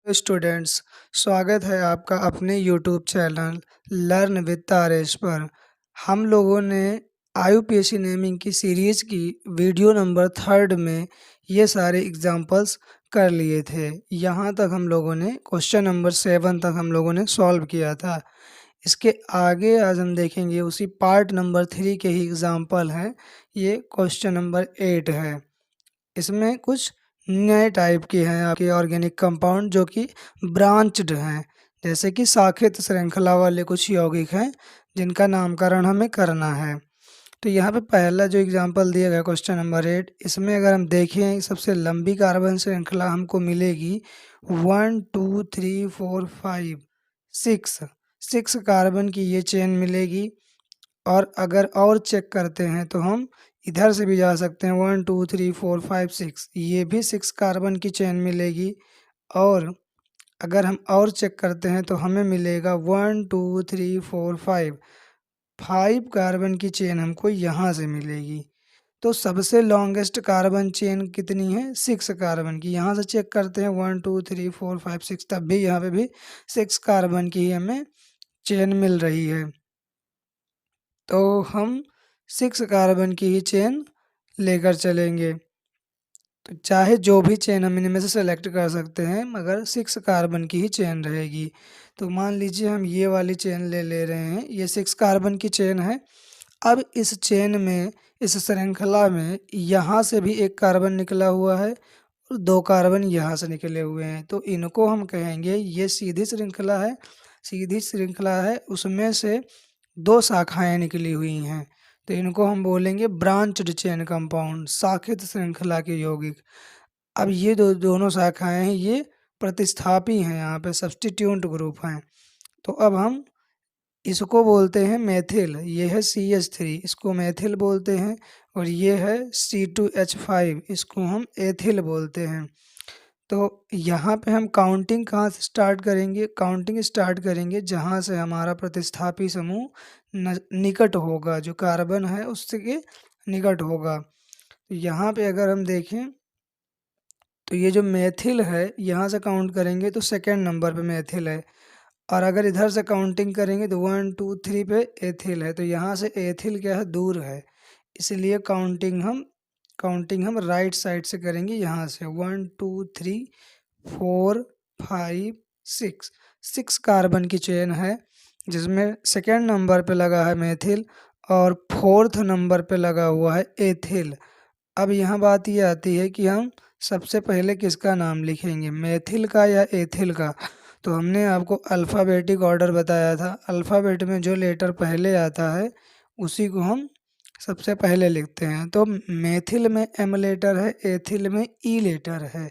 Students, स्वागत है आपका अपने YouTube channel learn with Taresh पर। हम लोगों ने आईयूपीएससी नेमिंग की सीरीज़ की वीडियो नंबर 3 में ये सारे एग्जांपल्स कर लिए थे। यहाँ तक हम लोगों ने क्वेश्चन नंबर 7 तक हम लोगों ने सॉल्व किया था। इसके आगे आज हम देखेंगे उसी पार्ट नंबर 3 के ही एग्जाम्पल हैं। ये क्वेश्चन नंबर 8 है। इसमें कुछ नए टाइप के हैं आपके ऑर्गेनिक कंपाउंड जो कि ब्रांच्ड हैं, जैसे कि शाखित श्रृंखला वाले कुछ यौगिक हैं जिनका नामकरण हमें करना है। तो यहाँ पे पहला जो एग्जांपल दिया गया क्वेश्चन नंबर 8, इसमें अगर हम देखें सबसे लंबी कार्बन श्रृंखला हमको मिलेगी 1 2 3 4 5 6 कार्बन की ये चेन मिलेगी। और अगर और चेक करते हैं तो हम इधर से भी जा सकते हैं 1 2 3 4 5 6, ये भी 6 कार्बन की चेन मिलेगी। और अगर हम और चेक करते हैं तो हमें मिलेगा 1 2 3 4 5 कार्बन की चेन हमको यहाँ से मिलेगी। तो सबसे लॉन्गेस्ट कार्बन चेन कितनी है? 6 कार्बन की। यहाँ से चेक करते हैं 1 2 3 4 5 6, तब भी यहाँ पे भी 6 कार्बन की ही हमें चेन मिल रही है। तो हम 6 कार्बन की ही चेन लेकर चलेंगे। तो चाहे जो भी चेन हम इनमें से सेलेक्ट कर सकते हैं, मगर 6 कार्बन की ही चेन रहेगी। तो मान लीजिए हम ये वाली चेन ले रहे हैं, ये 6 कार्बन की चेन है। अब इस चेन में, इस श्रृंखला में यहाँ से भी एक कार्बन निकला हुआ है और 2 कार्बन यहाँ से निकले हुए हैं। तो इनको हम कहेंगे ये सीधी श्रृंखला है। सीधी श्रृंखला है, उसमें से 2 शाखाएं निकली हुई हैं, तो इनको हम बोलेंगे ब्रांच्ड चेन कंपाउंड, शाखित श्रृंखला के यौगिक। अब ये दोनों शाखाएं हैं, ये प्रतिस्थापी हैं, यहाँ पे सब्स्टिट्यूट ग्रुप हैं। तो अब हम इसको बोलते हैं मेथिल। ये है CH3, इसको मेथिल बोलते हैं। और ये है C2H5, इसको हम एथिल बोलते हैं। तो यहाँ पे हम काउंटिंग कहाँ से स्टार्ट करेंगे? काउंटिंग स्टार्ट करेंगे जहाँ से हमारा प्रतिस्थापी समूह निकट होगा, जो कार्बन है उससे के निकट होगा। तो यहाँ पे अगर हम देखें तो ये जो मेथिल है, यहाँ से काउंट करेंगे तो सेकेंड नंबर पे मेथिल है। और अगर इधर से काउंटिंग करेंगे तो 1 2 3 पे एथिल है। तो यहाँ से एथिल क्या है? दूर है, इसलिए काउंटिंग हम राइट साइड से करेंगे। यहाँ से 1 2 3 4 5 6 कार्बन की चेन है, जिसमें सेकेंड नंबर पे लगा है मेथिल और फोर्थ नंबर पे लगा हुआ है एथिल। अब यहाँ बात ये आती है कि हम सबसे पहले किसका नाम लिखेंगे, मेथिल का या एथिल का? तो हमने आपको अल्फ़ाबेटिक ऑर्डर बताया था। अल्फ़ाबेट में जो लेटर पहले आता है उसी को हम सबसे पहले लिखते हैं। तो मेथिल में M लेटर है, एथिल में E लेटर है।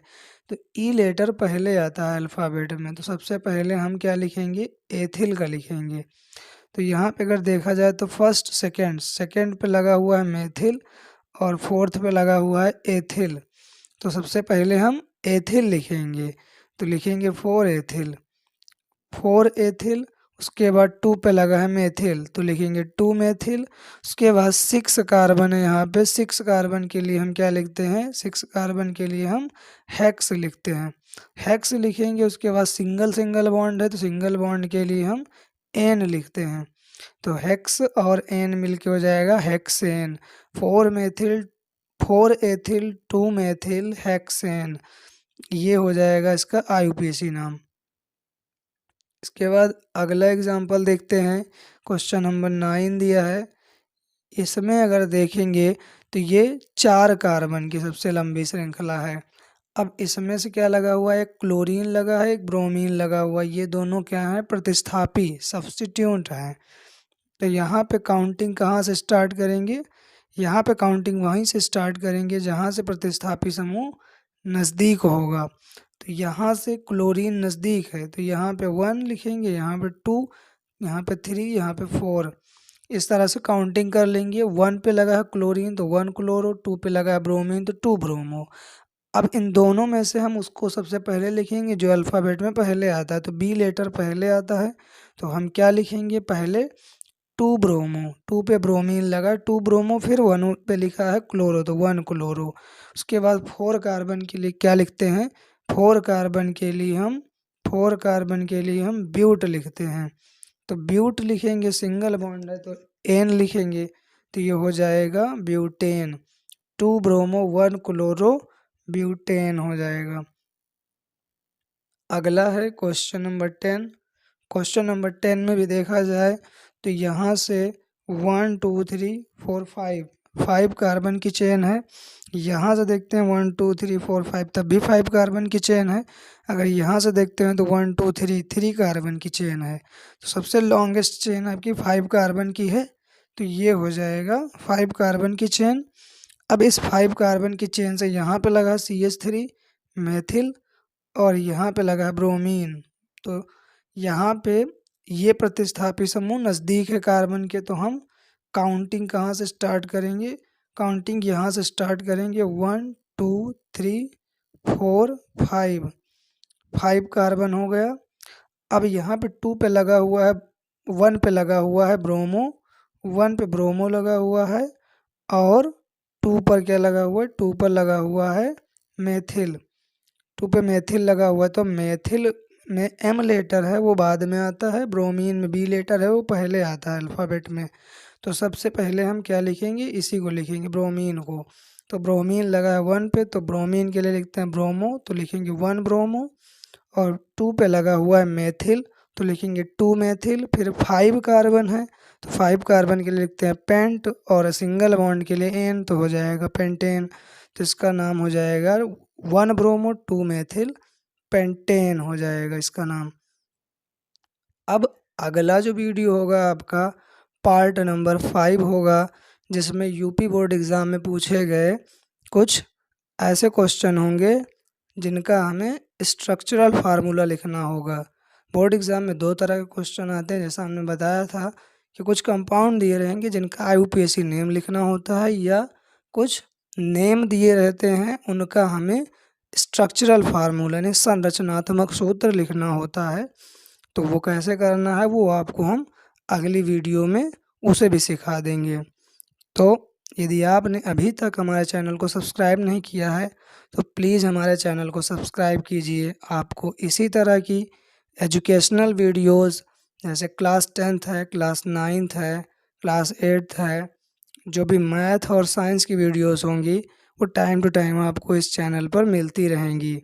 तो E लेटर पहले आता है अल्फ़ाबेट में, तो सबसे पहले हम क्या लिखेंगे? एथिल का लिखेंगे। तो यहाँ पे अगर देखा जाए तो फर्स्ट सेकेंड पे लगा हुआ है मेथिल और फोर्थ पे लगा हुआ है एथिल। तो सबसे पहले हम एथिल लिखेंगे, तो लिखेंगे 4 एथिल। उसके बाद 2 पे लगा है मेथिल, तो लिखेंगे 2 मेथिल। उसके बाद 6 कार्बन है यहाँ पे, 6 कार्बन के लिए हम क्या लिखते हैं? 6 कार्बन के लिए हम हेक्स लिखते हैं, हेक्स लिखेंगे। उसके बाद सिंगल बॉन्ड है, तो सिंगल बॉन्ड के लिए हम एन लिखते हैं। तो हेक्स और एन मिलके हो जाएगा हेक्सेन। 4 एथिल 2 मेथिल हेक्सेन, ये हो जाएगा इसका आईयूपीएसी नाम। इसके बाद अगला एग्जांपल देखते हैं। क्वेश्चन नंबर 9 दिया है। इसमें अगर देखेंगे तो ये 4 कार्बन की सबसे लंबी श्रृंखला है। अब इसमें से क्या लगा हुआ है? एक क्लोरीन लगा है, एक ब्रोमीन लगा हुआ है। ये दोनों क्या है? प्रतिस्थापी, सब्स्टिट्यूट हैं। तो यहाँ पे काउंटिंग कहाँ से स्टार्ट करेंगे? यहाँ पे काउंटिंग वहीं से स्टार्ट करेंगे जहाँ से प्रतिस्थापी समूह नज़दीक होगा। तो यहाँ से क्लोरीन नज़दीक है, तो यहाँ पे 1 लिखेंगे, यहाँ पे 2, यहाँ पे 3, यहाँ पे 4। इस तरह से काउंटिंग कर लेंगे। 1 पे लगा है क्लोरीन तो 1 क्लोरो, 2 पे लगा है ब्रोमीन तो 2 ब्रोमो। अब इन दोनों में से हम उसको सबसे पहले लिखेंगे जो अल्फ़ाबेट में पहले आता है। तो बी लेटर पहले आता है, तो हम क्या लिखेंगे? पहले 2 ब्रोमो, 2 पे ब्रोमीन लगा 2 ब्रोमो, फिर 1 पे लिखा है क्लोरो तो 1 क्लोरो। उसके बाद 4 कार्बन के लिए क्या लिखते हैं? 4 कार्बन के लिए हम 4 कार्बन के लिए हम ब्यूट लिखते हैं। तो ब्यूट लिखेंगे, सिंगल बॉन्ड है तो एन लिखेंगे, तो ये हो जाएगा ब्यूटेन। 2 ब्रोमो 1 क्लोरो ब्यूटेन हो जाएगा। अगला है क्वेश्चन नंबर 10। क्वेश्चन नंबर 10 में भी देखा जाए तो यहाँ से 1 2 3 4 5 कार्बन की चेन है। यहाँ से देखते हैं 1 2 3 4 5, तब भी 5 कार्बन की चेन है। अगर यहाँ से देखते हैं तो 1 2 3 कार्बन की चेन है। तो सबसे लॉन्गेस्ट चेन आपकी 5 कार्बन की है, तो ये हो जाएगा 5 कार्बन की चेन। अब इस 5 कार्बन की चेन से यहाँ पे लगा CH3 मेथिल और यहाँ पे लगा ब्रोमीन। तो यहाँ पे ये प्रतिस्थापी समूह नज़दीक है कार्बन के, तो हम काउंटिंग कहाँ से स्टार्ट करेंगे? काउंटिंग यहाँ से स्टार्ट करेंगे। 1 2 3 4 5, 5 कार्बन हो गया। अब यहाँ पे 2 पे लगा हुआ है, 1 पे लगा हुआ है ब्रोमो, 1 पे ब्रोमो लगा हुआ है और 2 पर क्या लगा हुआ है? 2 पर लगा हुआ है मेथिल। 2 पे मेथिल लगा हुआ है, तो मेथिल में M लेटर है वो बाद में आता है, ब्रोमीन में B लेटर है वो पहले आता है अल्फ़ाबेट में। तो सबसे पहले हम क्या लिखेंगे? इसी को लिखेंगे, ब्रोमीन को। तो ब्रोमीन लगा है 1 पे, तो ब्रोमीन के लिए लिखते हैं ब्रोमो, तो लिखेंगे 1 ब्रोमो। और 2 पे लगा हुआ है मेथिल, तो लिखेंगे 2 मेथिल। फिर 5 कार्बन है, तो 5 कार्बन के लिए लिखते हैं पेंट, और सिंगल बॉन्ड के लिए एन, तो हो जाएगा पेंटेन। तो इसका नाम हो जाएगा 1 ब्रोमो 2 मेथिल पेंटेन हो जाएगा इसका नाम। अब अगला जो वीडियो होगा आपका पार्ट नंबर 5 होगा, जिसमें यूपी बोर्ड एग्ज़ाम में पूछे गए कुछ ऐसे क्वेश्चन होंगे जिनका हमें स्ट्रक्चरल फार्मूला लिखना होगा। बोर्ड एग्ज़ाम में 2 तरह के क्वेश्चन आते हैं, जैसा हमने बताया था कि कुछ कंपाउंड दिए रहेंगे जिनका IUPAC नेम लिखना होता है, या कुछ नेम दिए रहते हैं उनका हमें स्ट्रक्चरल फार्मूला यानी संरचनात्मक सूत्र लिखना होता है। तो वो कैसे करना है वो आपको हम अगली वीडियो में उसे भी सिखा देंगे। तो यदि आपने अभी तक हमारे चैनल को सब्सक्राइब नहीं किया है तो प्लीज़ हमारे चैनल को सब्सक्राइब कीजिए। आपको इसी तरह की एजुकेशनल वीडियोस, जैसे क्लास 10th है, क्लास 9th है, क्लास 8th है, जो भी मैथ और साइंस की वीडियोस होंगी वो टाइम टू टाइम आपको इस चैनल पर मिलती रहेंगी।